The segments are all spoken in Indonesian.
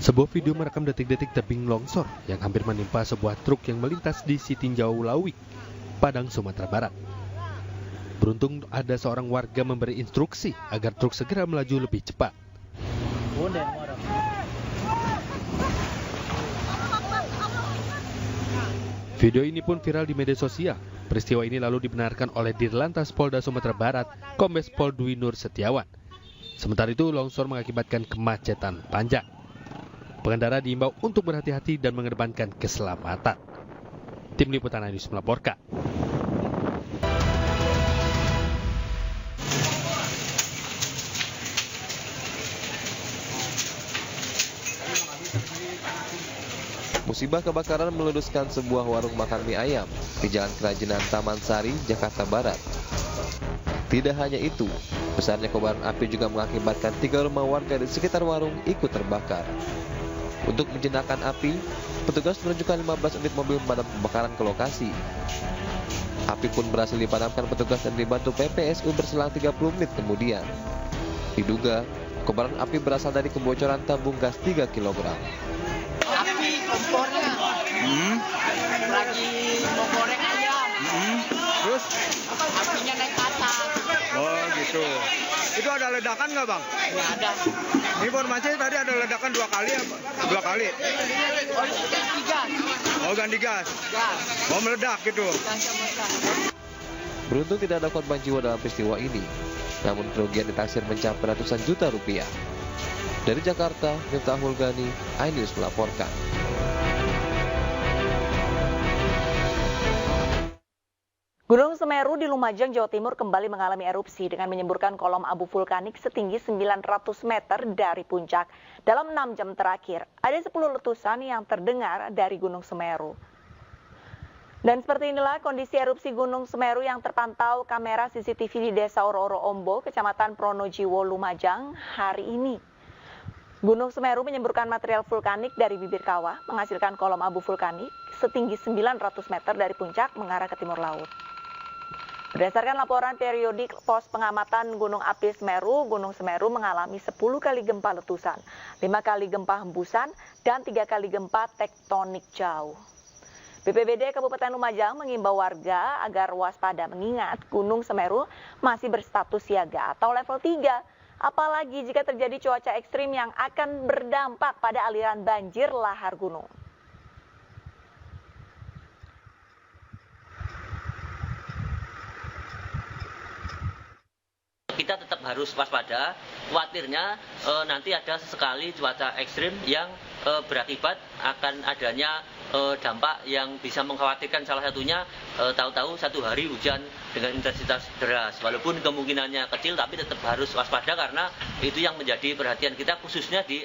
Sebuah video merekam detik-detik tebing longsor yang hampir menimpa sebuah truk yang melintas di Sitinjau Lawi, Padang, Sumatera Barat. Beruntung ada seorang warga memberi instruksi agar truk segera melaju lebih cepat. Video ini pun viral di media sosial. Peristiwa ini lalu dibenarkan oleh Dirlantas Polda Sumatera Barat, Kombes Pol Dwi Nur Setiawan. Sementara itu, longsor mengakibatkan kemacetan panjang. Pengendara diimbau untuk berhati-hati dan mengedepankan keselamatan. Tim Liputan News melaporkan. Musibah kebakaran meludeskan sebuah warung makan mie ayam di Jalan Kerajinan Taman Sari, Jakarta Barat. Tidak hanya itu, besarnya kobaran api juga mengakibatkan 3 rumah warga di sekitar warung ikut terbakar. Untuk menjinakkan api, petugas menunjukkan 15 unit mobil pemadam kebakaran ke lokasi. Api pun berhasil dipadamkan petugas dan dibantu PPSU berselang 30 menit kemudian. Diduga, kobaran api berasal dari kebocoran tabung gas 3 kg. Api kompornya lagi mau goreng ayam. Terus? Apinya naik ke atas. Oh gitu. Itu ada ledakan nggak bang? Nggak ada. Informasi tadi ada ledakan 2 kali apa? 2 kali? Oh, ganti gas. Oh ganti gas? Gas. Oh meledak gitu? Beruntung tidak ada korban jiwa dalam peristiwa ini, namun kerugian ditaksir mencapai ratusan juta rupiah. Dari Jakarta, Miftahul Ghani, iNews melaporkan. Gunung Semeru di Lumajang, Jawa Timur kembali mengalami erupsi dengan menyemburkan kolom abu vulkanik setinggi 900 meter dari puncak. Dalam 6 jam terakhir, ada 10 letusan yang terdengar dari Gunung Semeru. Dan seperti inilah kondisi erupsi Gunung Semeru yang terpantau kamera CCTV di Desa Oro-Oro Ombo, Kecamatan Pronojiwo, Lumajang hari ini. Gunung Semeru menyemburkan material vulkanik dari bibir kawah, menghasilkan kolom abu vulkanik setinggi 900 meter dari puncak mengarah ke timur laut. Berdasarkan laporan periodik pos pengamatan Gunung Api Semeru, Gunung Semeru mengalami 10 kali gempa letusan, 5 kali gempa hembusan, dan 3 kali gempa tektonik jauh. BPBD Kabupaten Lumajang mengimbau warga agar waspada mengingat Gunung Semeru masih berstatus siaga atau level 3. Apalagi jika terjadi cuaca ekstrim yang akan berdampak pada aliran banjir lahar gunung. Kita tetap harus waspada, khawatirnya nanti ada sesekali cuaca ekstrim yang berakibat akan adanya dampak yang bisa mengkhawatirkan, salah satunya tahu-tahu satu hari hujan dengan intensitas deras. Walaupun kemungkinannya kecil tapi tetap harus waspada karena itu yang menjadi perhatian kita khususnya di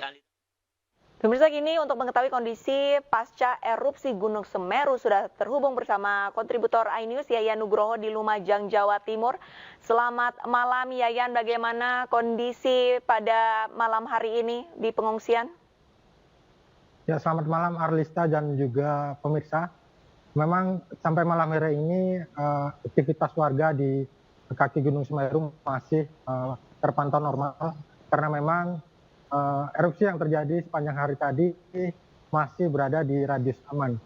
Pemirsa, kini untuk mengetahui kondisi pasca erupsi Gunung Semeru sudah terhubung bersama kontributor iNews Yayan Nugroho di Lumajang, Jawa Timur. Selamat malam Yayan, bagaimana kondisi pada malam hari ini di pengungsian? Ya, selamat malam Arlista dan juga pemirsa. Memang sampai malam hari ini aktivitas warga di kaki Gunung Semeru masih terpantau normal karena memang erupsi yang terjadi sepanjang hari tadi masih berada di radius aman.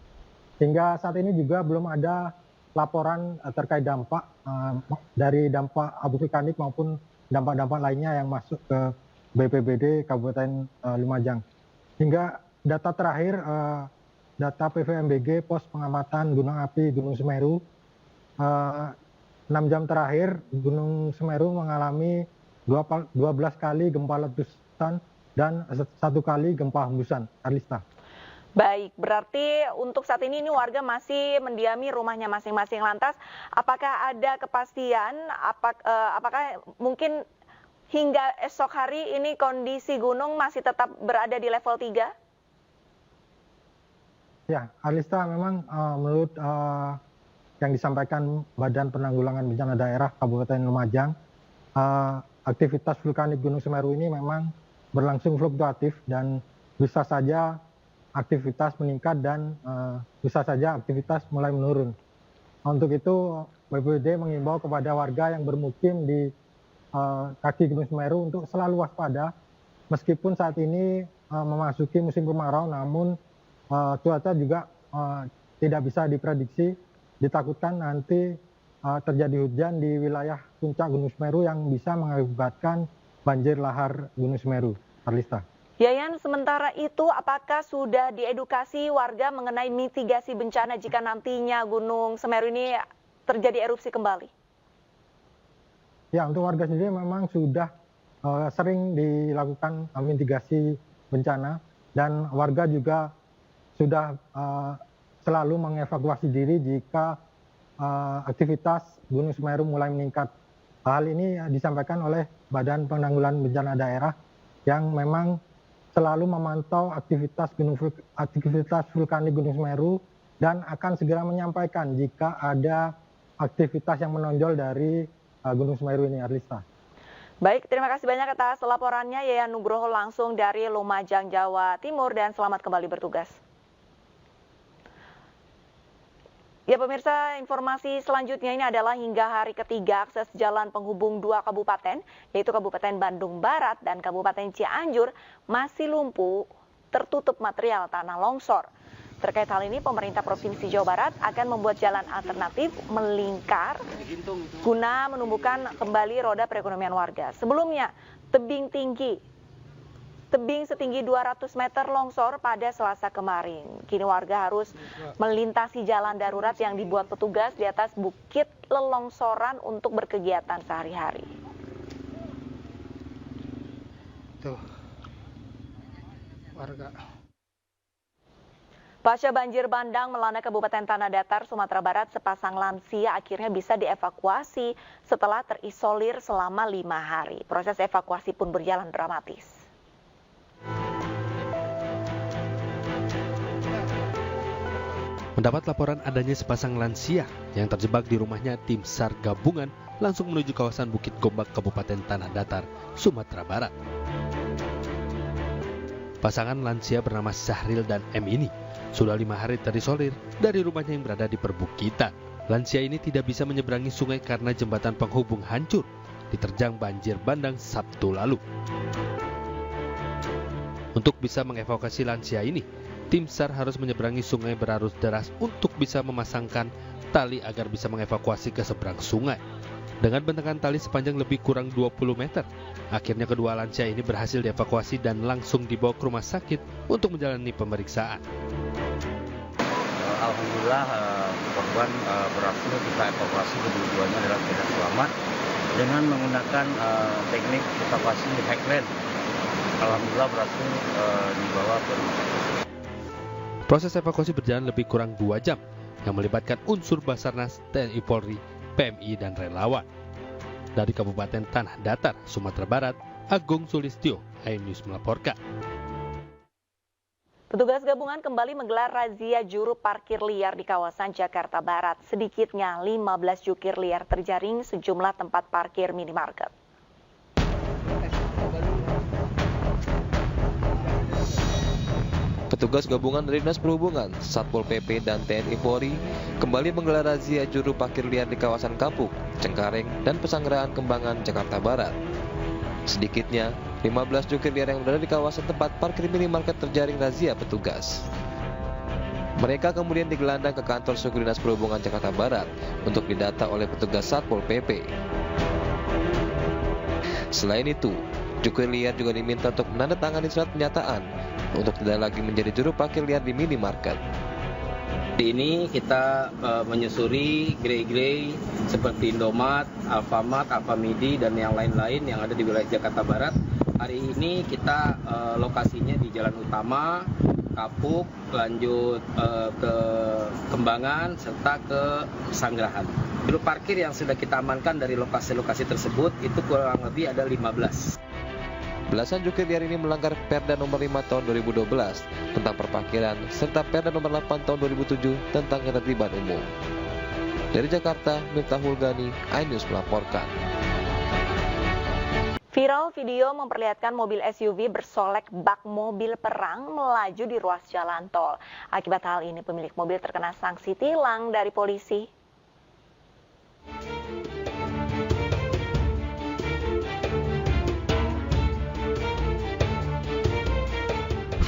Hingga saat ini juga belum ada laporan terkait dampak dari dampak abu vulkanik maupun dampak-dampak lainnya yang masuk ke BPBD Kabupaten Lumajang. Hingga data terakhir, data PVMBG pos pengamatan gunung api Gunung Semeru, 6 jam terakhir Gunung Semeru mengalami 12 kali gempa letusan dan 1 kali gempa hembusan. Arlista. Baik, berarti untuk saat ini warga masih mendiami rumahnya masing-masing. Lantas, apakah ada kepastian, apakah mungkin hingga esok hari ini kondisi gunung masih tetap berada di level 3? Ya, Arlista, memang menurut yang disampaikan Badan Penanggulangan Bencana Daerah Kabupaten Lumajang, aktivitas vulkanik Gunung Semeru ini memang berlangsung fluktuatif dan bisa saja aktivitas meningkat dan bisa saja aktivitas mulai menurun. Untuk itu, BPBD mengimbau kepada warga yang bermukim di kaki Gunung Semeru untuk selalu waspada, meskipun saat ini memasuki musim kemarau, namun cuaca juga tidak bisa diprediksi. Ditakutkan nanti terjadi hujan di wilayah puncak Gunung Semeru yang bisa mengakibatkan banjir lahar Gunung Semeru. Arlista. Yayan, sementara itu apakah sudah diedukasi warga mengenai mitigasi bencana jika nantinya Gunung Semeru ini terjadi erupsi kembali? Ya, untuk warga sendiri memang sudah sering dilakukan mitigasi bencana dan warga juga sudah selalu mengevakuasi diri jika aktivitas Gunung Semeru mulai meningkat. Hal ini disampaikan oleh Badan Penanggulangan Bencana Daerah yang memang selalu memantau aktivitas vulkanik Gunung Semeru dan akan segera menyampaikan jika ada aktivitas yang menonjol dari Gunung Semeru ini, Arlista. Baik, terima kasih banyak atas laporannya Yayan Nugroho langsung dari Lumajang, Jawa Timur, dan selamat kembali bertugas. Ya pemirsa, informasi selanjutnya ini adalah hingga hari ketiga akses jalan penghubung dua kabupaten, yaitu Kabupaten Bandung Barat dan Kabupaten Cianjur, masih lumpuh tertutup material tanah longsor. Terkait hal ini, pemerintah Provinsi Jawa Barat akan membuat jalan alternatif melingkar guna menumbuhkan kembali roda perekonomian warga. Sebelumnya, tebing setinggi 200 meter longsor pada Selasa kemarin. Kini warga harus melintasi jalan darurat yang dibuat petugas di atas bukit lelongsoran untuk berkegiatan sehari-hari. Tuh, warga. Pasca banjir bandang melanda Kabupaten Tanah Datar, Sumatera Barat, sepasang lansia akhirnya bisa dievakuasi setelah terisolir selama 5 hari. Proses evakuasi pun berjalan dramatis. Mendapat laporan adanya sepasang lansia yang terjebak di rumahnya, tim SAR gabungan langsung menuju kawasan Bukit Gombak, Kabupaten Tanah Datar, Sumatera Barat. Pasangan lansia bernama Syahril dan M ini sudah 5 hari terisolir dari rumahnya yang berada di perbukitan. Lansia ini tidak bisa menyeberangi sungai karena jembatan penghubung hancur diterjang banjir bandang Sabtu lalu. Untuk bisa mengevakuasi lansia ini, tim SAR harus menyeberangi sungai berarus deras untuk bisa memasangkan tali agar bisa mengevakuasi ke seberang sungai. Dengan bentangan tali sepanjang lebih kurang 20 meter, akhirnya kedua lansia ini berhasil dievakuasi dan langsung dibawa ke rumah sakit untuk menjalani pemeriksaan. Alhamdulillah korban berhasil kita evakuasi, kedua-duanya dalam keadaan selamat dengan menggunakan teknik evakuasi Hackland. Alhamdulillah berhasil dibawa ke rumah sakit. Proses evakuasi berjalan lebih kurang 2 jam yang melibatkan unsur Basarnas, TNI Polri, PMI, dan relawan. Dari Kabupaten Tanah Datar, Sumatera Barat, Agung Sulistyo, iNews melaporkan. Petugas gabungan kembali menggelar razia juru parkir liar di kawasan Jakarta Barat. Sedikitnya 15 jukir liar terjaring sejumlah tempat parkir minimarket. Petugas gabungan dari Dinas Perhubungan, Satpol PP, dan TNI Polri kembali menggelar razia juru parkir liar di kawasan Kapuk, Cengkareng, dan Pesanggerahan Kembangan, Jakarta Barat. Sedikitnya, 15 jukir liar yang berada di kawasan tempat parkir minimarket terjaring razia petugas. Mereka kemudian digelandang ke kantor suku Dinas Perhubungan Jakarta Barat untuk didata oleh petugas Satpol PP. Selain itu, jukir liar juga diminta untuk menandatangani surat pernyataan untuk tidak lagi menjadi juru parkir liar di minimarket. Di ini kita menyusuri gerai-gerai seperti Indomaret, Alfamart, Alfamidi, dan yang lain-lain yang ada di wilayah Jakarta Barat. Hari ini kita lokasinya di Jalan Utama, Kapuk, lanjut ke Kembangan, serta ke Pesanggerahan. Juru parkir yang sudah kita amankan dari lokasi-lokasi tersebut itu kurang lebih ada 15. Belasan jukir liar ini melanggar Perda Nomor 5 Tahun 2012 tentang perparkiran serta Perda Nomor 8 Tahun 2007 tentang ketertiban umum. Dari Jakarta, Miftahul Ghani, iNews melaporkan. Viral video memperlihatkan mobil SUV bersolek bak mobil perang melaju di ruas jalan tol. Akibat hal ini, pemilik mobil terkena sanksi tilang dari polisi.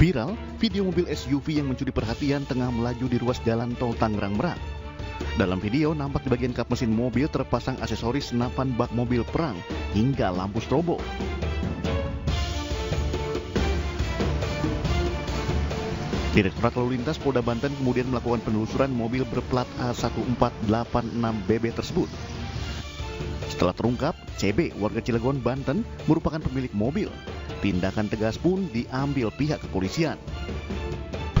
Viral, video mobil SUV yang mencuri perhatian tengah melaju di ruas jalan tol Tangerang Merak. Dalam video, nampak di bagian kap mesin mobil terpasang aksesoris senapan bak mobil perang hingga lampu strobo. Direktorat Lalu Lintas Polda Banten kemudian melakukan penelusuran mobil berplat A1486BB tersebut. Setelah terungkap, CB warga Cilegon, Banten merupakan pemilik mobil. Tindakan tegas pun diambil pihak kepolisian.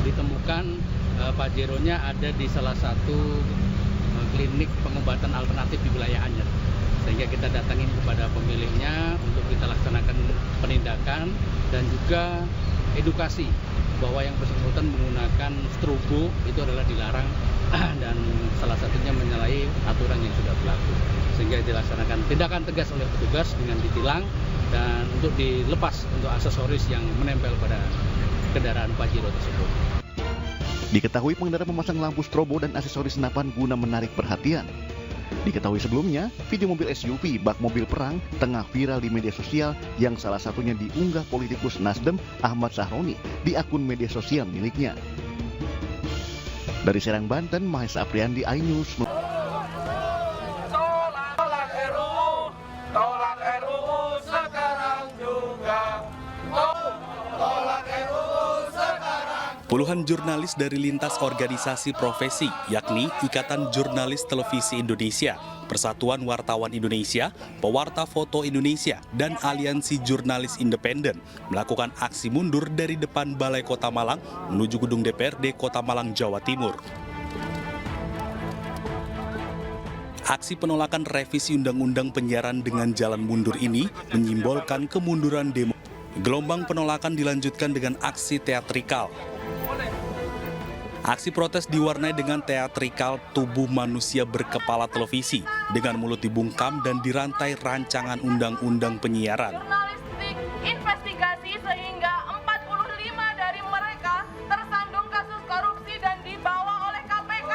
Ditemukan Pajero-nya ada di salah satu klinik pengobatan alternatif di wilayah Anyer. Sehingga kita datangin kepada pemiliknya untuk kita laksanakan penindakan dan juga edukasi bahwa yang bersangkutan menggunakan strobo itu adalah dilarang dan salah satunya menyalahi aturan yang sudah berlaku. Sehingga dilaksanakan tindakan tegas oleh petugas dengan ditilang dan untuk dilepas untuk aksesoris yang menempel pada kendaraan Pajero tersebut. Diketahui pengendara memasang lampu strobo dan aksesoris senapan guna menarik perhatian. Diketahui sebelumnya, video mobil SUV bak mobil perang tengah viral di media sosial yang salah satunya diunggah politikus Nasdem Ahmad Sahroni di akun media sosial miliknya. Dari Serang, Banten, Mahesa Apriandi, iNews. Puluhan jurnalis dari lintas organisasi profesi, yakni Ikatan Jurnalis Televisi Indonesia, Persatuan Wartawan Indonesia, Pewarta Foto Indonesia, dan Aliansi Jurnalis Independen melakukan aksi mundur dari depan Balai Kota Malang menuju Gedung DPRD Kota Malang, Jawa Timur. Aksi penolakan revisi Undang-Undang Penyiaran dengan jalan mundur ini menyimbolkan kemunduran demo. Gelombang penolakan dilanjutkan dengan aksi teatrikal. Aksi protes diwarnai dengan teatrikal tubuh manusia berkepala televisi dengan mulut dibungkam dan dirantai rancangan undang-undang penyiaran. Jurnalistik investigasi sehingga 45 dari mereka tersandung kasus korupsi dan dibawa oleh KPK.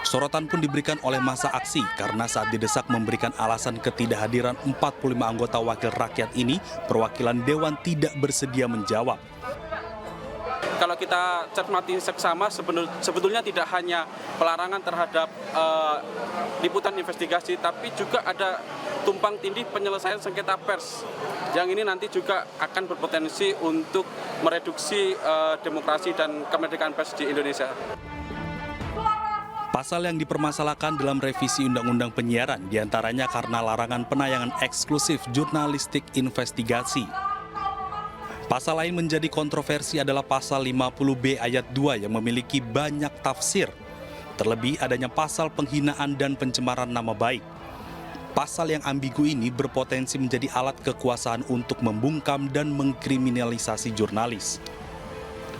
Sorotan pun diberikan oleh massa aksi karena saat didesak memberikan alasan ketidakhadiran 45 anggota wakil rakyat ini, perwakilan Dewan tidak bersedia menjawab. Kalau kita cermati seksama, sebetulnya tidak hanya pelarangan terhadap liputan investigasi, tapi juga ada tumpang tindih penyelesaian sengketa pers. Yang ini nanti juga akan berpotensi untuk mereduksi demokrasi dan kemerdekaan pers di Indonesia. Pasal yang dipermasalahkan dalam revisi Undang-Undang Penyiaran diantaranya karena larangan penayangan eksklusif jurnalistik investigasi. Pasal lain menjadi kontroversi adalah pasal 50B ayat 2 yang memiliki banyak tafsir. Terlebih adanya pasal penghinaan dan pencemaran nama baik. Pasal yang ambigu ini berpotensi menjadi alat kekuasaan untuk membungkam dan mengkriminalisasi jurnalis.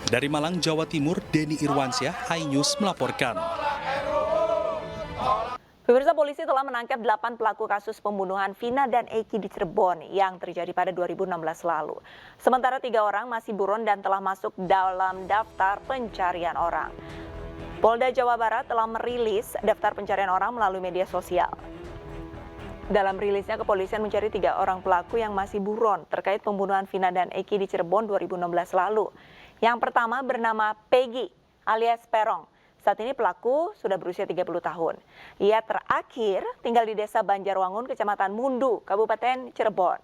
Dari Malang, Jawa Timur, Denny Irwansyah, iNews melaporkan. Pemirsa, polisi telah menangkap 8 pelaku kasus pembunuhan Vina dan Eki di Cirebon yang terjadi pada 2016 lalu. Sementara 3 orang masih buron dan telah masuk dalam daftar pencarian orang. Polda Jawa Barat telah merilis daftar pencarian orang melalui media sosial. Dalam rilisnya, kepolisian mencari 3 orang pelaku yang masih buron terkait pembunuhan Vina dan Eki di Cirebon 2016 lalu. Yang pertama bernama Peggy alias Perong. Saat ini pelaku sudah berusia 30 tahun. Ia terakhir tinggal di Desa Banjarwangun, Kecamatan Mundu, Kabupaten Cirebon.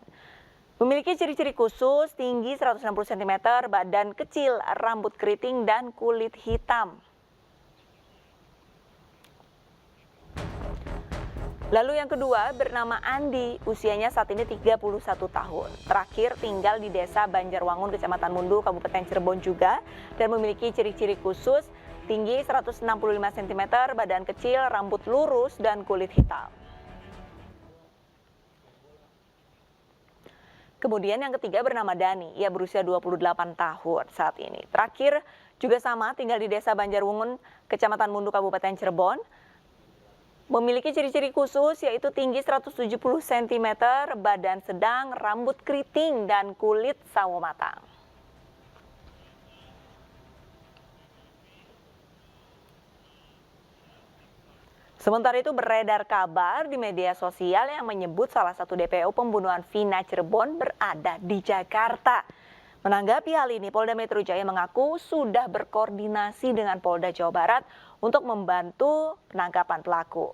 Memiliki ciri-ciri khusus, tinggi 160 cm, badan kecil, rambut keriting, dan kulit hitam. Lalu yang kedua bernama Andi, usianya saat ini 31 tahun. Terakhir tinggal di Desa Banjarwangun, Kecamatan Mundu, Kabupaten Cirebon juga, dan memiliki ciri-ciri khusus, tinggi 165 cm, badan kecil, rambut lurus, dan kulit hitam. Kemudian yang ketiga bernama Dani, ia berusia 28 tahun saat ini. Terakhir juga sama, tinggal di Desa Banjarwangun, Kecamatan Mundu, Kabupaten Cirebon. Memiliki ciri-ciri khusus yaitu tinggi 170 cm, badan sedang, rambut keriting, dan kulit sawo matang. Sementara itu beredar kabar di media sosial yang menyebut salah satu DPO pembunuhan Vina Cirebon berada di Jakarta. Menanggapi hal ini, Polda Metro Jaya mengaku sudah berkoordinasi dengan Polda Jawa Barat untuk membantu penangkapan pelaku.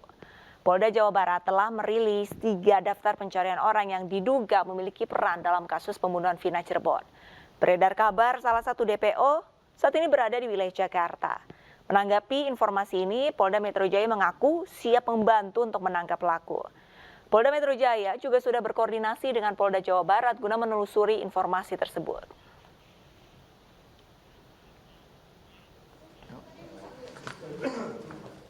Polda Jawa Barat telah merilis 3 daftar pencarian orang yang diduga memiliki peran dalam kasus pembunuhan Vina Cirebon. Beredar kabar salah satu DPO saat ini berada di wilayah Jakarta. Menanggapi informasi ini, Polda Metro Jaya mengaku siap membantu untuk menangkap pelaku. Polda Metro Jaya juga sudah berkoordinasi dengan Polda Jawa Barat guna menelusuri informasi tersebut.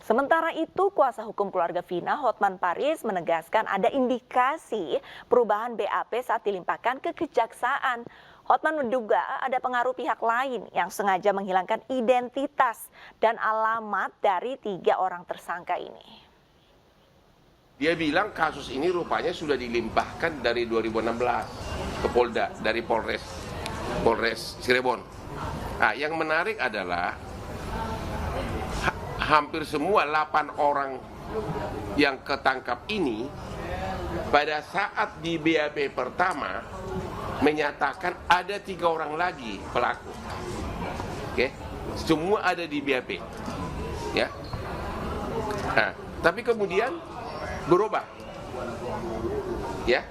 Sementara itu, kuasa hukum keluarga Vina, Hotman Paris, menegaskan ada indikasi perubahan BAP saat dilimpahkan ke kejaksaan. Hotman menduga ada pengaruh pihak lain yang sengaja menghilangkan identitas dan alamat dari 3 orang tersangka ini. Dia bilang kasus ini rupanya sudah dilimpahkan dari 2016 ke Polda, dari Polres Cirebon. Nah, yang menarik adalah hampir semua 8 orang yang ketangkap ini pada saat di BAP pertama menyatakan ada 3 orang lagi pelaku. Oke, semua ada di BAP, ya. Nah, tapi kemudian berubah, ya.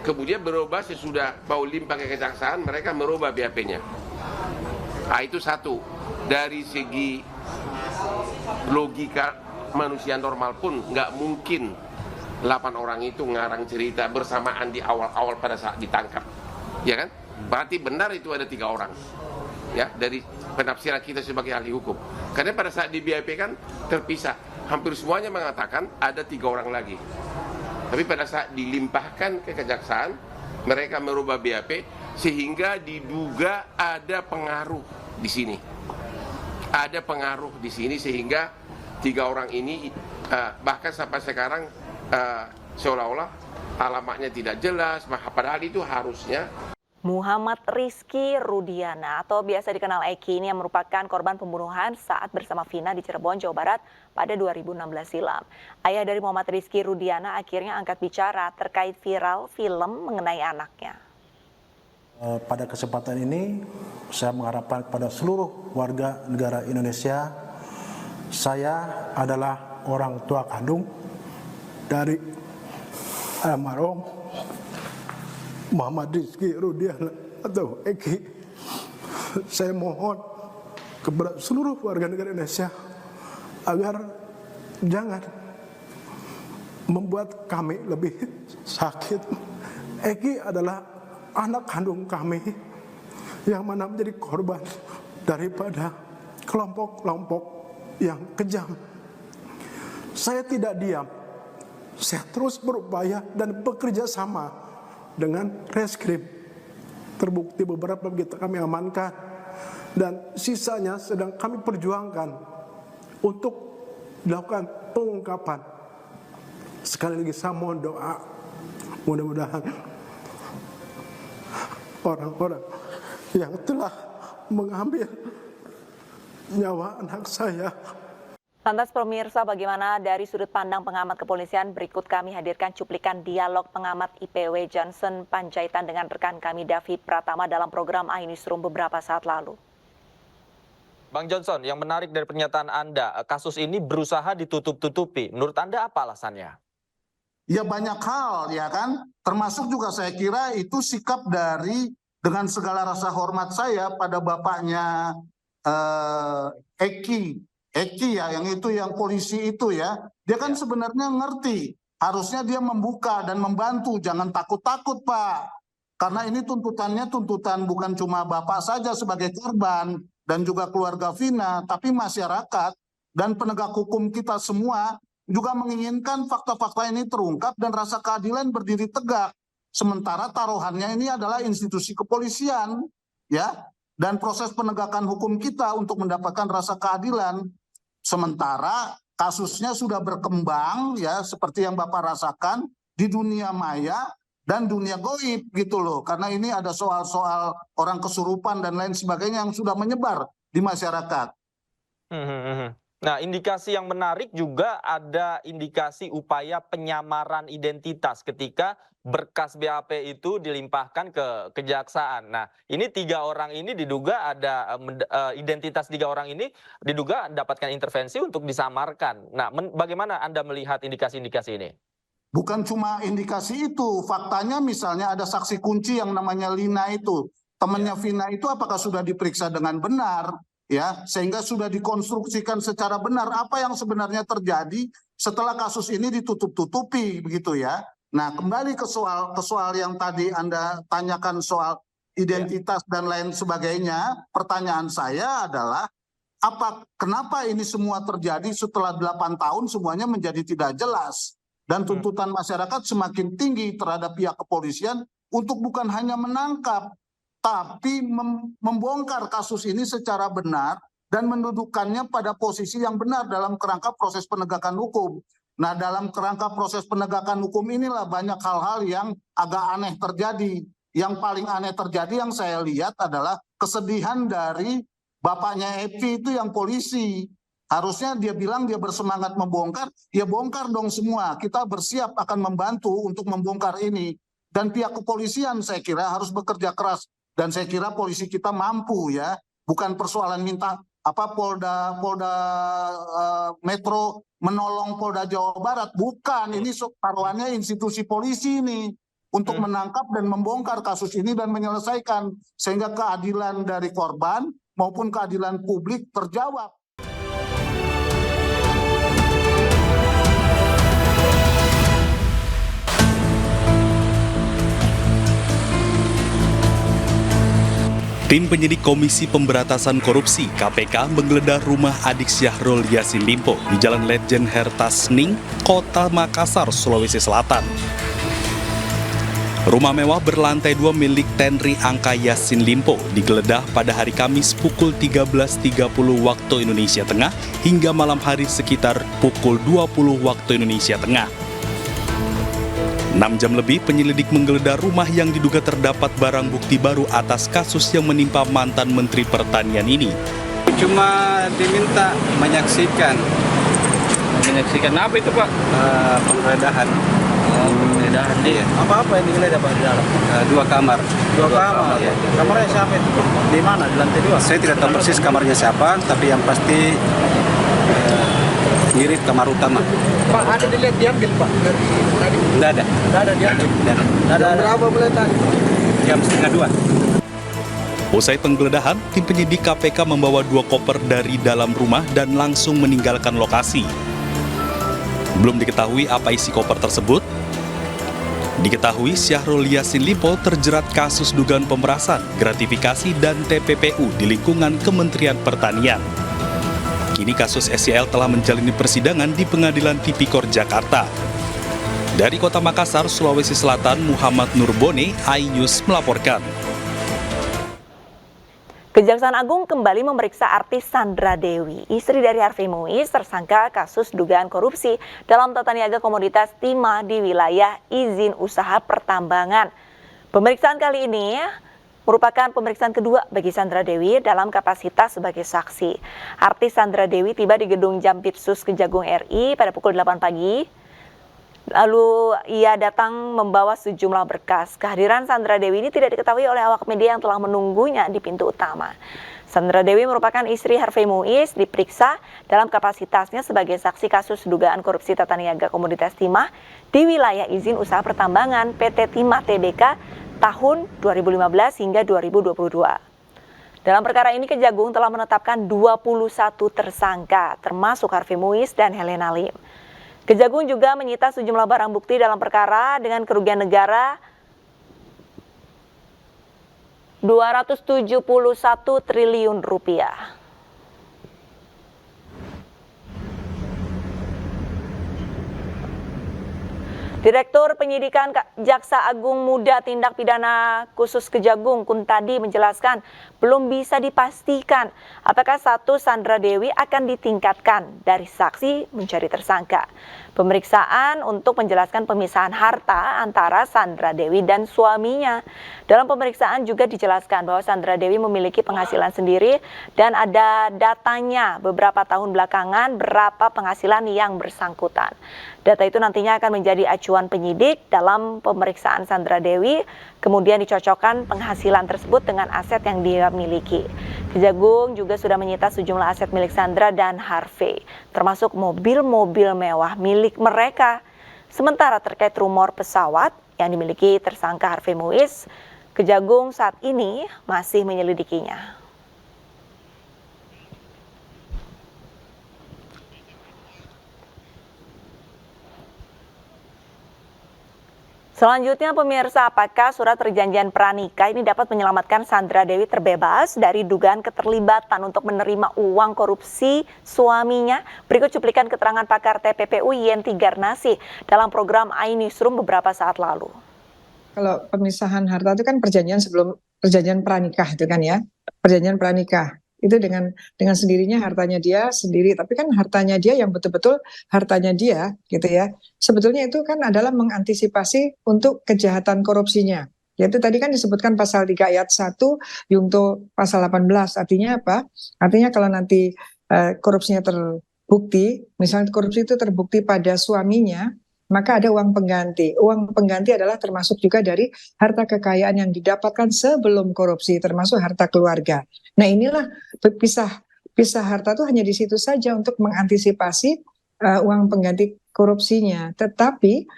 Kemudian berubah sesudah mau limpah ke kejaksaan, mereka merubah BAP-nya. Nah, itu satu. Dari segi logika manusia normal pun nggak mungkin 8 orang itu ngarang cerita bersamaan di awal-awal pada saat ditangkap, ya kan? Berarti benar itu ada 3 orang, ya, dari penafsiran kita sebagai ahli hukum. Karena pada saat di BAP kan terpisah, hampir semuanya mengatakan ada 3 orang lagi. Tapi pada saat dilimpahkan ke kejaksaan, mereka merubah BAP sehingga diduga ada pengaruh di sini. Ada pengaruh di sini sehingga 3 orang ini bahkan sampai sekarang seolah-olah alamatnya tidak jelas, padahal itu harusnya. Muhammad Rizky Rudiana atau biasa dikenal Eki ini yang merupakan korban pembunuhan saat bersama Vina di Cirebon, Jawa Barat pada 2016 silam. Ayah dari Muhammad Rizky Rudiana akhirnya angkat bicara terkait viral film mengenai anaknya. Pada kesempatan ini saya mengharapkan kepada seluruh warga negara Indonesia, saya adalah orang tua kandung dari almarhum Muhammad Rizky Rudiana atau Eki. Saya mohon kepada seluruh warga negara Indonesia agar jangan membuat kami lebih sakit. Eki adalah anak kandung kami yang mana menjadi korban daripada kelompok-kelompok yang kejam. Saya tidak diam. Saya terus berupaya dan bekerja sama dengan reskrim. Terbukti beberapa kami amankan dan sisanya sedang kami perjuangkan untuk dilakukan pengungkapan. Sekali lagi saya mohon doa, mudah-mudahan orang-orang yang telah mengambil nyawa anak saya. Lantas pemirsa, bagaimana dari sudut pandang pengamat kepolisian? Berikut kami hadirkan cuplikan dialog pengamat IPW Johnson Panjaitan dengan rekan kami David Pratama dalam program iNewsroom beberapa saat lalu. Bang Johnson, yang menarik dari pernyataan Anda, kasus ini berusaha ditutup-tutupi. Menurut Anda apa alasannya? Ya banyak hal, ya kan? Termasuk juga saya kira itu sikap dari, dengan segala rasa hormat saya pada bapaknya Eki ya, yang polisi itu ya, dia kan sebenarnya ngerti, harusnya dia membuka dan membantu, jangan takut-takut Pak, karena ini tuntutannya tuntutan bukan cuma bapak saja sebagai korban dan juga keluarga Vina, tapi masyarakat dan penegak hukum kita semua juga menginginkan fakta-fakta ini terungkap dan rasa keadilan berdiri tegak, sementara taruhannya ini adalah institusi kepolisian, ya, dan proses penegakan hukum kita untuk mendapatkan rasa keadilan. Sementara kasusnya sudah berkembang ya seperti yang Bapak rasakan di dunia maya dan dunia goib gitu loh. Karena ini ada soal-soal orang kesurupan dan lain sebagainya yang sudah menyebar di masyarakat. Nah, indikasi yang menarik juga ada indikasi upaya penyamaran identitas ketika berkas BAP itu dilimpahkan ke kejaksaan. Nah, ini 3 orang ini diduga ada identitas 3 orang ini diduga mendapatkan intervensi untuk disamarkan. Nah, bagaimana Anda melihat indikasi-indikasi ini? Bukan cuma indikasi itu, faktanya misalnya ada saksi kunci yang namanya Lina itu, temannya Vina itu apakah sudah diperiksa dengan benar? Ya, sehingga sudah dikonstruksikan secara benar apa yang sebenarnya terjadi setelah kasus ini ditutup-tutupi begitu ya. Nah, kembali ke soal yang tadi Anda tanyakan soal identitas dan lain sebagainya, pertanyaan saya adalah kenapa ini semua terjadi setelah 8 tahun semuanya menjadi tidak jelas dan tuntutan masyarakat semakin tinggi terhadap pihak kepolisian untuk bukan hanya menangkap tapi membongkar kasus ini secara benar dan mendudukannya pada posisi yang benar dalam kerangka proses penegakan hukum. Nah, dalam kerangka proses penegakan hukum inilah banyak hal-hal yang agak aneh terjadi. Yang paling aneh terjadi yang saya lihat adalah kesedihan dari bapaknya Evi itu yang polisi. Harusnya dia bilang dia bersemangat membongkar, ya bongkar dong semua. Kita bersiap akan membantu untuk membongkar ini. Dan pihak kepolisian saya kira harus bekerja keras. Dan saya kira polisi kita mampu ya, bukan persoalan minta Polda Metro menolong Polda Jawa Barat, bukan, ini taruhannya institusi polisi ini untuk menangkap dan membongkar kasus ini dan menyelesaikan sehingga keadilan dari korban maupun keadilan publik terjawab. Tim penyidik Komisi Pemberantasan Korupsi (KPK) menggeledah rumah adik Syahrul Yassin Limpo di Jalan Letjen Hertasning, Kota Makassar, Sulawesi Selatan. Rumah mewah berlantai 2 milik Tenri Angka Yassin Limpo digeledah pada hari Kamis pukul 13.30 waktu Indonesia Tengah hingga malam hari sekitar pukul 20 waktu Indonesia Tengah. 6 jam lebih penyelidik menggeledah rumah yang diduga terdapat barang bukti baru atas kasus yang menimpa mantan Menteri Pertanian ini. Cuma diminta menyaksikan. Menyaksikan apa itu Pak? Penggeledahan. Penggeledahan. Iya. Apa-apa yang digeledah Pak di dalam? 2 kamar. 2 kamar? Iya. Kamarnya siapa itu? Di mana? Di lantai 2? Saya tidak tahu persis kamarnya siapa, tapi yang pasti mirip kamar utama. Pak, ada dilihat diambil Pak? Tidak ada. Tidak ada diambil? Tidak ada. Berapa mulai tadi? Jam 1:30. Usai penggeledahan, tim penyidik KPK membawa 2 koper dari dalam rumah dan langsung meninggalkan lokasi. Belum diketahui apa isi koper tersebut. Diketahui Syahrul Yassin Limpo terjerat kasus dugaan pemerasan, gratifikasi, dan TPPU di lingkungan Kementerian Pertanian. Kini kasus SYL telah menjalani persidangan di Pengadilan Tipikor Jakarta. Dari Kota Makassar, Sulawesi Selatan, Muhammad Nurbone, iNews melaporkan. Kejaksaan Agung kembali memeriksa artis Sandra Dewi, istri dari Harvey Muiz, tersangka kasus dugaan korupsi dalam tata niaga komoditas timah di wilayah izin usaha pertambangan. Pemeriksaan kali ini merupakan pemeriksaan kedua bagi Sandra Dewi dalam kapasitas sebagai saksi. Artis Sandra Dewi tiba di gedung Jampitsus Kejagung RI pada pukul 8 pagi. Lalu ia datang membawa sejumlah berkas. Kehadiran Sandra Dewi ini tidak diketahui oleh awak media yang telah menunggunya di pintu utama. Sandra Dewi merupakan istri Harvey Muiz, diperiksa dalam kapasitasnya sebagai saksi kasus dugaan korupsi tata niaga komoditas timah di wilayah izin usaha pertambangan PT Timah Tbk tahun 2015 hingga 2022. Dalam perkara ini Kejagung telah menetapkan 21 tersangka, termasuk Harvey Muiz dan Helena Lim. Kejagung juga menyita sejumlah barang bukti dalam perkara dengan kerugian negara 271 triliun rupiah. Direktur Penyidikan Jaksa Agung Muda Tindak Pidana Khusus Kejagung Kuntadi menjelaskan belum bisa dipastikan apakah status Sandra Dewi akan ditingkatkan dari saksi menjadi tersangka. Pemeriksaan untuk menjelaskan pemisahan harta antara Sandra Dewi dan suaminya. Dalam pemeriksaan juga dijelaskan bahwa Sandra Dewi memiliki penghasilan sendiri dan ada datanya beberapa tahun belakangan berapa penghasilan yang bersangkutan. Data itu nantinya akan menjadi acuan penyidik dalam pemeriksaan Sandra Dewi, kemudian dicocokkan penghasilan tersebut dengan aset yang dia miliki. Kejagung juga sudah menyita sejumlah aset milik Sandra dan Harvey, termasuk mobil-mobil mewah milik mereka. Sementara terkait rumor pesawat yang dimiliki tersangka Harvey Muiz, Kejagung saat ini masih menyelidikinya. Selanjutnya pemirsa, apakah surat perjanjian pranikah ini dapat menyelamatkan Sandra Dewi terbebas dari dugaan keterlibatan untuk menerima uang korupsi suaminya? Berikut cuplikan keterangan pakar TPPU Yenti Garnasi dalam program iNewsroom beberapa saat lalu. Kalau pemisahan harta itu kan perjanjian sebelum perjanjian pranikah itu kan ya, perjanjian pranikah. Itu dengan sendirinya hartanya dia sendiri, tapi kan hartanya dia yang betul-betul hartanya dia gitu ya. Sebetulnya itu kan adalah mengantisipasi untuk kejahatan korupsinya. Yaitu tadi kan disebutkan pasal 3 ayat 1 Yungto pasal 18. Artinya apa? Artinya kalau nanti korupsinya terbukti, misalnya korupsi itu terbukti pada suaminya, maka ada uang pengganti. Uang pengganti adalah termasuk juga dari harta kekayaan yang didapatkan sebelum korupsi, termasuk harta keluarga. Nah inilah pisah harta itu hanya di situ saja untuk mengantisipasi uang pengganti korupsinya. Tetapi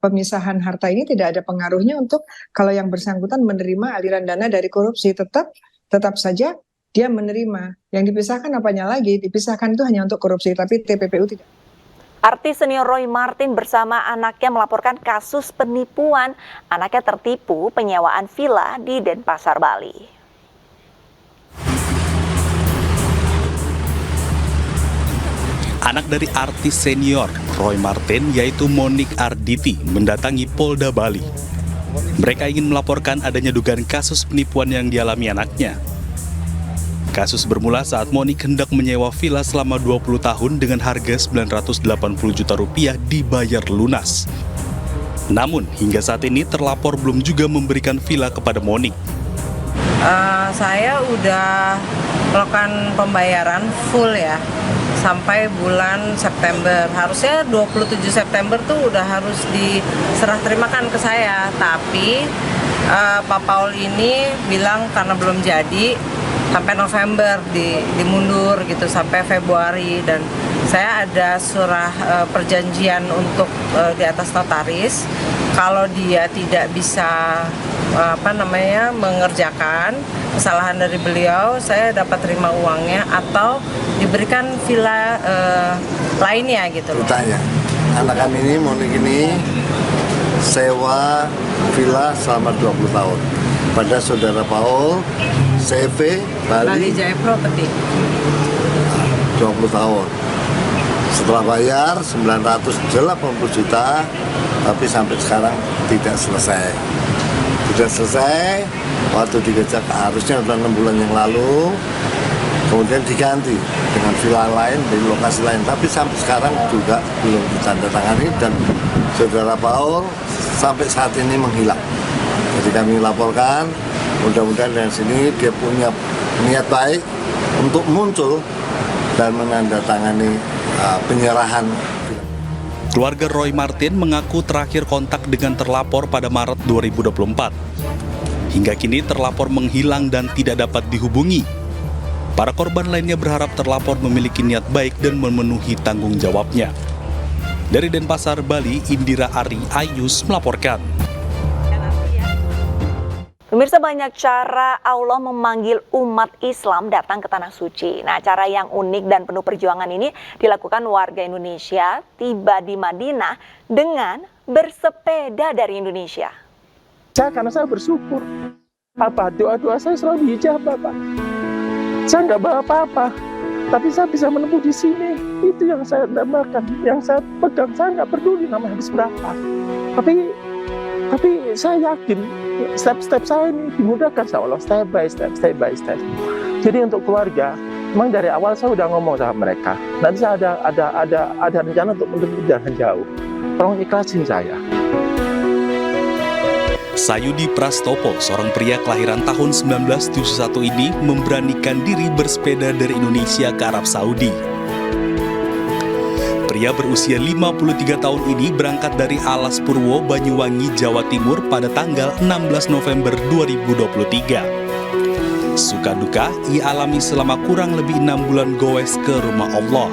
pemisahan harta ini tidak ada pengaruhnya untuk kalau yang bersangkutan menerima aliran dana dari korupsi, tetap saja dia menerima. Yang dipisahkan apanya lagi? Dipisahkan itu hanya untuk korupsi, tapi TPPU tidak. Artis senior Roy Marten bersama anaknya melaporkan kasus penipuan. Anaknya tertipu penyewaan villa di Denpasar, Bali. Anak dari artis senior Roy Marten yaitu Monique Arditi mendatangi Polda Bali. Mereka ingin melaporkan adanya dugaan kasus penipuan yang dialami anaknya. Kasus bermula saat Monique hendak menyewa villa selama 20 tahun dengan harga 980 juta rupiah dibayar lunas. Namun hingga saat ini terlapor belum juga memberikan villa kepada Monique. Saya udah melakukan pembayaran full ya sampai bulan September. Harusnya 27 September tuh udah harus diserah terimakan ke saya. Tapi Pak Paul ini bilang karena belum jadi sampai November dimundur gitu sampai Februari, dan saya ada surah perjanjian untuk di atas notaris kalau dia tidak bisa mengerjakan kesalahan dari beliau, saya dapat terima uangnya atau diberikan villa lainnya gitu loh. Tanya, anak kami ini Monique ini sewa villa selama 20 tahun pada saudara Paul CV Bali Jaya Property 20 tahun. Setelah bayar 980 juta, tapi sampai sekarang tidak selesai. Tidak selesai, waktu dikejar harusnya sudah 6 bulan yang lalu, kemudian diganti dengan villa lain di lokasi lain, tapi sampai sekarang juga belum ditandatangani dan saudara Paul sampai saat ini menghilang. Jadi kami laporkan, mudah-mudahan dari sini dia punya niat baik untuk muncul dan menandatangani penyerahan. Keluarga Roy Marten mengaku terakhir kontak dengan terlapor pada Maret 2024. Hingga kini terlapor menghilang dan tidak dapat dihubungi. Para korban lainnya berharap terlapor memiliki niat baik dan memenuhi tanggung jawabnya. Dari Denpasar, Bali, Indira Ari Ayus melaporkan. Pemirsa, banyak cara Allah memanggil umat Islam datang ke Tanah Suci. Nah, cara yang unik dan penuh perjuangan ini dilakukan warga Indonesia tiba di Madinah dengan bersepeda dari Indonesia. Karena saya bersyukur, doa-doa saya selalu dijabah, Pak. Saya nggak bawa apa-apa, Tapi saya bisa menempuh di sini. Itu yang saya dambakan, yang saya pegang. Saya nggak peduli namanya habis berapa. Tapi saya yakin step-step saya ini dimudahkan sama Allah, step by step. Jadi untuk keluarga, memang dari awal saya udah ngomong sama mereka. Nanti saya ada rencana untuk menempuh jalan jauh. Tolong ikhlasin saya. Sayudi Prastopo, seorang pria kelahiran tahun 1971 ini memberanikan diri bersepeda dari Indonesia ke Arab Saudi. Pria berusia 53 tahun ini berangkat dari Alas Purwo, Banyuwangi, Jawa Timur pada tanggal 16 November 2023. Suka duka ia alami selama kurang lebih 6 bulan goes ke rumah Allah.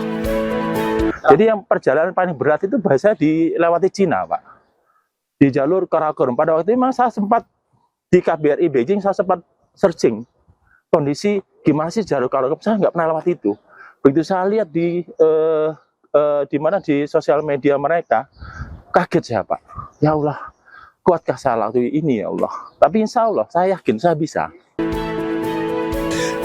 Jadi yang perjalanan paling berat itu biasanya dilewati Cina, Pak. Di jalur Karakorum. Pada waktu itu memang saya sempat di KBRI Beijing, saya sempat searching kondisi gimana sih jalur Karakorum. Saya nggak pernah lewat itu. Begitu saya lihat di mana di sosial media mereka, kaget saya, Pak. Ya Allah, kuatkah saya waktu ini ya Allah. Tapi insya Allah saya yakin saya bisa.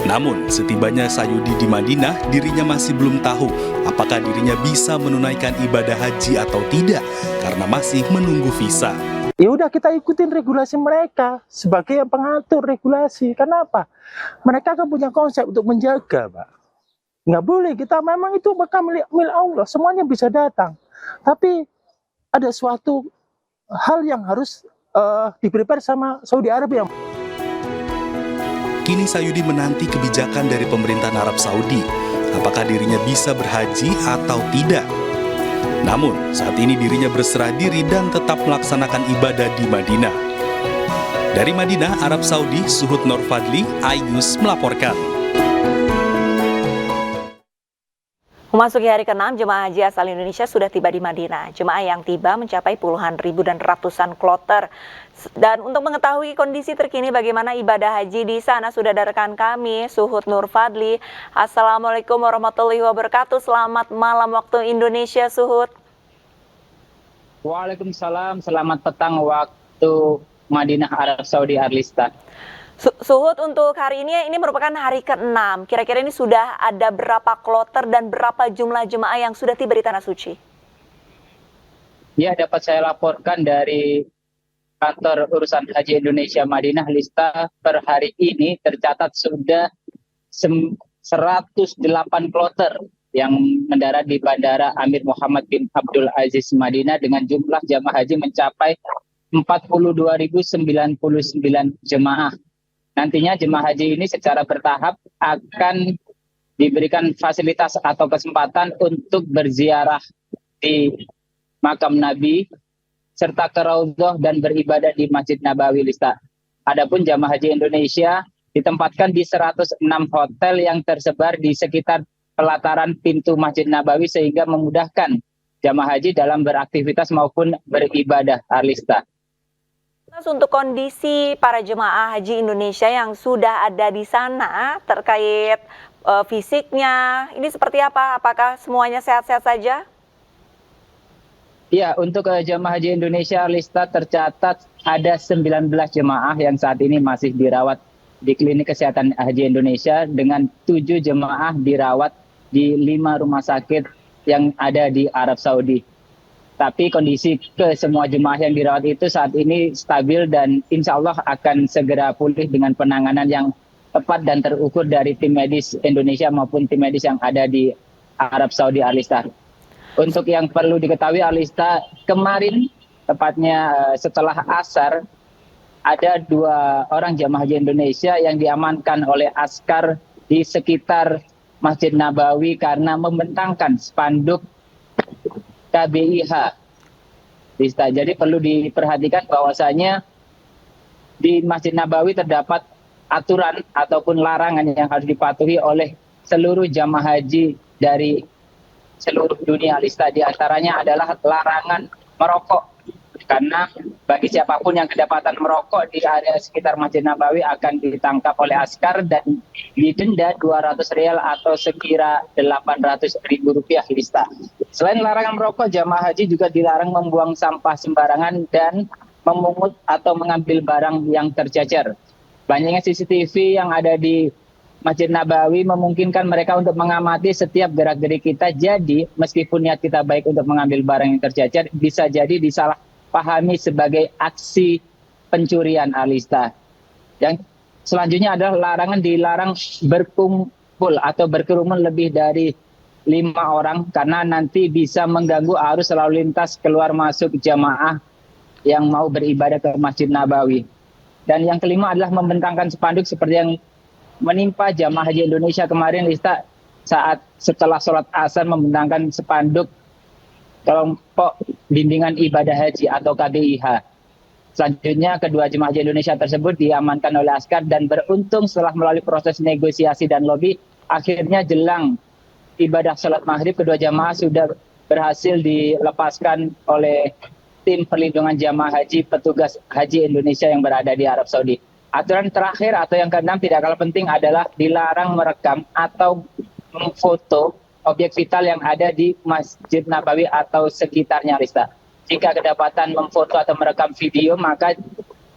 Namun, setibanya Sayudi di Madinah, dirinya masih belum tahu apakah dirinya bisa menunaikan ibadah haji atau tidak, karena masih menunggu visa. Ya udah, kita ikutin regulasi mereka sebagai pengatur regulasi. Kenapa? Mereka kan punya konsep untuk menjaga, Pak. Nggak boleh, kita memang itu bakal milik Allah, semuanya bisa datang. Tapi ada suatu hal yang harus di-prepare sama Saudi Arabia. Kini Sayudi menanti kebijakan dari pemerintahan Arab Saudi, apakah dirinya bisa berhaji atau tidak. Namun, saat ini dirinya berserah diri dan tetap melaksanakan ibadah di Madinah. Dari Madinah, Arab Saudi, Suhud Nur Fadli, iNews melaporkan. Memasuki hari ke-6, jemaah haji asal Indonesia sudah tiba di Madinah. Jemaah yang tiba mencapai puluhan ribu dan ratusan kloter. Dan untuk mengetahui kondisi terkini bagaimana ibadah haji di sana, sudah ada rekan kami, Suhud Nur Fadli. Assalamualaikum warahmatullahi wabarakatuh. Selamat malam waktu Indonesia, Suhud. Waalaikumsalam, selamat petang waktu Madinah, Arab Saudi, Arlista. Suhud, untuk hari ini merupakan hari ke-6. Kira-kira ini sudah ada berapa kloter dan berapa jumlah jemaah yang sudah tiba di Tanah Suci? Ya, dapat saya laporkan dari kantor urusan haji Indonesia Madinah, Lista, per hari ini tercatat sudah 108 kloter yang mendarat di Bandara Amir Muhammad bin Abdul Aziz Madinah dengan jumlah jemaah haji mencapai 42.099 jemaah. Nantinya jemaah haji ini secara bertahap akan diberikan fasilitas atau kesempatan untuk berziarah di makam Nabi serta ke Raudhah dan beribadah di Masjid Nabawi, Lista. Adapun jemaah haji Indonesia ditempatkan di 106 hotel yang tersebar di sekitar pelataran pintu Masjid Nabawi sehingga memudahkan jemaah haji dalam beraktivitas maupun beribadah, Arlista. Untuk kondisi para jemaah haji Indonesia yang sudah ada di sana terkait fisiknya, ini seperti apa? Apakah semuanya sehat-sehat saja? Ya, untuk jemaah haji Indonesia, Lista, tercatat ada 19 jemaah yang saat ini masih dirawat di Klinik Kesehatan Haji Indonesia dengan 7 jemaah dirawat di 5 rumah sakit yang ada di Arab Saudi. Tapi kondisi ke semua jemaah yang dirawat itu saat ini stabil dan insya Allah akan segera pulih dengan penanganan yang tepat dan terukur dari tim medis Indonesia maupun tim medis yang ada di Arab Saudi, Arlista. Untuk yang perlu diketahui, Arlista, kemarin tepatnya setelah asar ada 2 orang jemaah haji Indonesia yang diamankan oleh askar di sekitar Masjid Nabawi karena membentangkan spanduk KBIH. Jadi perlu diperhatikan bahwasanya di Masjid Nabawi terdapat aturan ataupun larangan yang harus dipatuhi oleh seluruh jamaah haji dari seluruh dunia, Lista. Di antaranya adalah larangan merokok. Karena bagi siapapun yang kedapatan merokok di area sekitar Masjid Nabawi akan ditangkap oleh askar dan didenda 200 rial atau sekira Rp800.000, Lista. Selain larangan merokok, jamaah haji juga dilarang membuang sampah sembarangan dan memungut atau mengambil barang yang tercecer. Banyaknya CCTV yang ada di Masjid Nabawi memungkinkan mereka untuk mengamati setiap gerak-gerik kita. Jadi meskipun niat kita baik untuk mengambil barang yang tercecer, bisa jadi disalahpahami sebagai aksi pencurian, Alista. Yang selanjutnya adalah dilarang berkumpul atau berkerumun lebih dari 5 orang karena nanti bisa mengganggu arus lalu lintas keluar masuk jamaah yang mau beribadah ke Masjid Nabawi. Dan yang kelima adalah membentangkan spanduk seperti yang menimpa jamaah haji Indonesia kemarin, Lista, saat setelah sholat asar membentangkan spanduk kelompok bimbingan ibadah haji atau KBIH. Selanjutnya kedua jemaah haji Indonesia tersebut diamankan oleh askar dan beruntung setelah melalui proses negosiasi dan lobi, akhirnya jelang ibadah sholat maghrib kedua jamaah sudah berhasil dilepaskan oleh tim perlindungan jamaah haji petugas haji Indonesia yang berada di Arab Saudi. Aturan terakhir atau yang keenam tidak kalah penting adalah dilarang merekam atau memfoto objek vital yang ada di Masjid Nabawi atau sekitarnya, Lista. Jika kedapatan memfoto atau merekam video, maka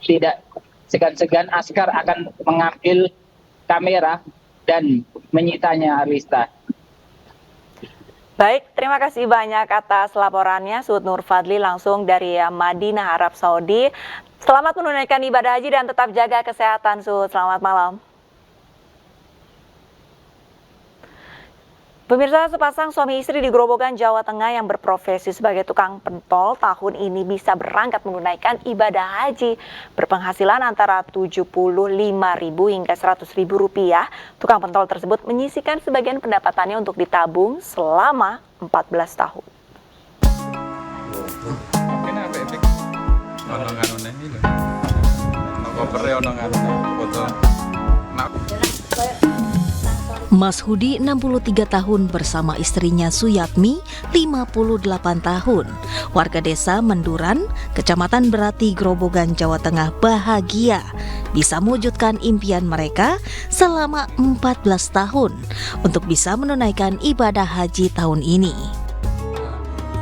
tidak segan-segan askar akan mengambil kamera dan menyitanya, Lista. Baik, terima kasih banyak atas laporannya Suud Nur Fadli langsung dari Madinah, Arab Saudi. Selamat menunaikan ibadah haji dan tetap jaga kesehatan, Suud. Selamat malam. Pemirsa, sepasang suami istri di Grobogan, Jawa Tengah yang berprofesi sebagai tukang pentol tahun ini bisa berangkat menunaikan ibadah haji berpenghasilan antara Rp75.000 hingga Rp100.000. Tukang pentol tersebut menyisihkan sebagian pendapatannya untuk ditabung selama 14 tahun. Mas Hudi 63 tahun bersama istrinya Suyatmi 58 tahun. Warga desa Menduran, Kecamatan Berati, Grobogan, Jawa Tengah bahagia bisa mewujudkan impian mereka selama 14 tahun untuk bisa menunaikan ibadah haji tahun ini.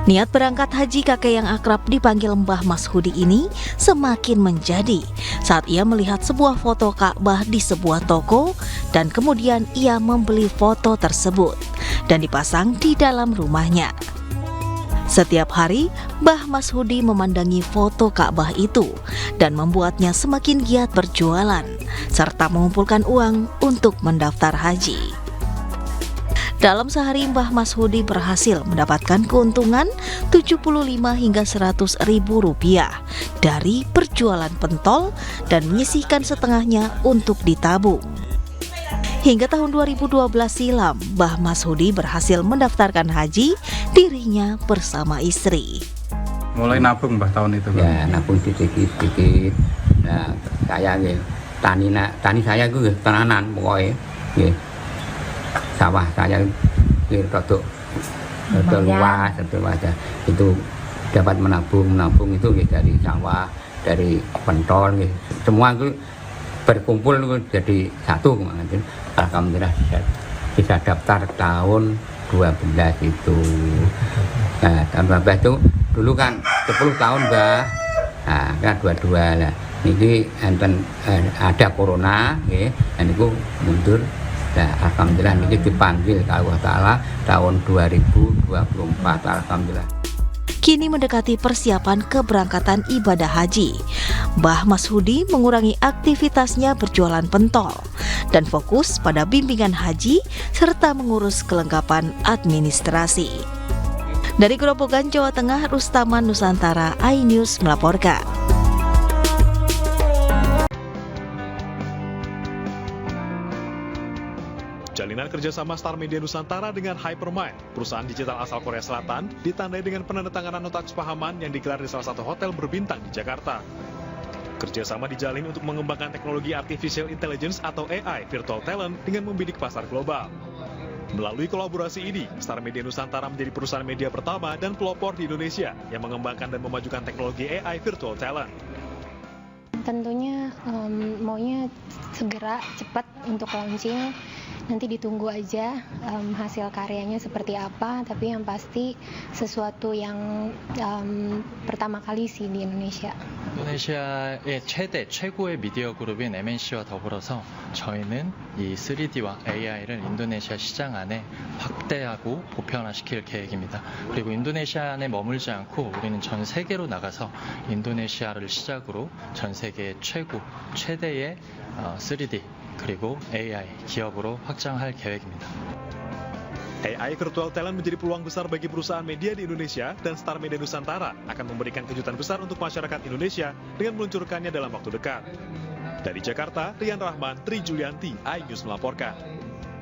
Niat berangkat haji kakek yang akrab dipanggil Mbah Mas Hudi ini semakin menjadi saat ia melihat sebuah foto Ka'bah di sebuah toko dan kemudian ia membeli foto tersebut dan dipasang di dalam rumahnya. Setiap hari, Mbah Mas Hudi memandangi foto Ka'bah itu dan membuatnya semakin giat berjualan serta mengumpulkan uang untuk mendaftar haji. Dalam sehari Mbah Mas Hudi berhasil mendapatkan keuntungan 75 hingga 100 ribu rupiah dari berjualan pentol dan menyisihkan setengahnya untuk ditabung. Hingga tahun 2012 silam, Mbah Mas Hudi berhasil mendaftarkan haji dirinya bersama istri. Mulai nabung Mbah tahun itu? Ya, nabung sedikit-sedikit. Nah, saya tani saya itu tenanan pokoknya. Ya. Sawah saya rodok luas itu dapat menabung itu dari sawah, dari pentol, semua itu berkumpul jadi satu. Alhamdulillah bisa daftar tahun 12 itu. Nah, tahun 12 itu dulu kan 10 tahun Mbah. Nah, kan 22 lah. Ini ada corona, dan itu mundur. Nah, alhamdulillah ini dipanggil Allah Ta'ala tahun 2024, alhamdulillah. Kini mendekati persiapan keberangkatan ibadah haji, Mbah Mas Hudi mengurangi aktivitasnya berjualan pentol dan fokus pada bimbingan haji serta mengurus kelengkapan administrasi. Dari Grobogan, Jawa Tengah, Rustaman Nusantara, iNews melaporkan. Jalinan kerjasama Star Media Nusantara dengan Hypermind, perusahaan digital asal Korea Selatan, ditandai dengan penandatanganan nota kesepahaman yang digelar di salah satu hotel berbintang di Jakarta. Kerjasama dijalin untuk mengembangkan teknologi Artificial Intelligence atau AI Virtual Talent dengan membidik pasar global. Melalui kolaborasi ini, Star Media Nusantara menjadi perusahaan media pertama dan pelopor di Indonesia yang mengembangkan dan memajukan teknologi AI Virtual Talent. Tentunya maunya segera cepat untuk launching nanti ditunggu aja hasil karyanya seperti apa, tapi yang pasti sesuatu yang pertama kali sih di Indonesia. 인도네시아의 최고의 미디어 그룹인 MNC와 더불어서 저희는 이 3D와 AI를 인도네시아 시장 안에 확대하고 보편화시킬 계획입니다. 그리고 인도네시아 안에 머물지 않고 우리는 전 세계로 나가서 인도네시아를 시작으로 전 세계 최대의 3D 그리고 AI 기업으로 확장할 계획입니다. AI Virtual Talent menjadi peluang besar bagi perusahaan media di Indonesia, dan Star Media Nusantara akan memberikan kejutan besar untuk masyarakat Indonesia dengan meluncurkannya dalam waktu dekat. Dari Jakarta, Rian Rahman, Tri Julianti, iNews melaporkan.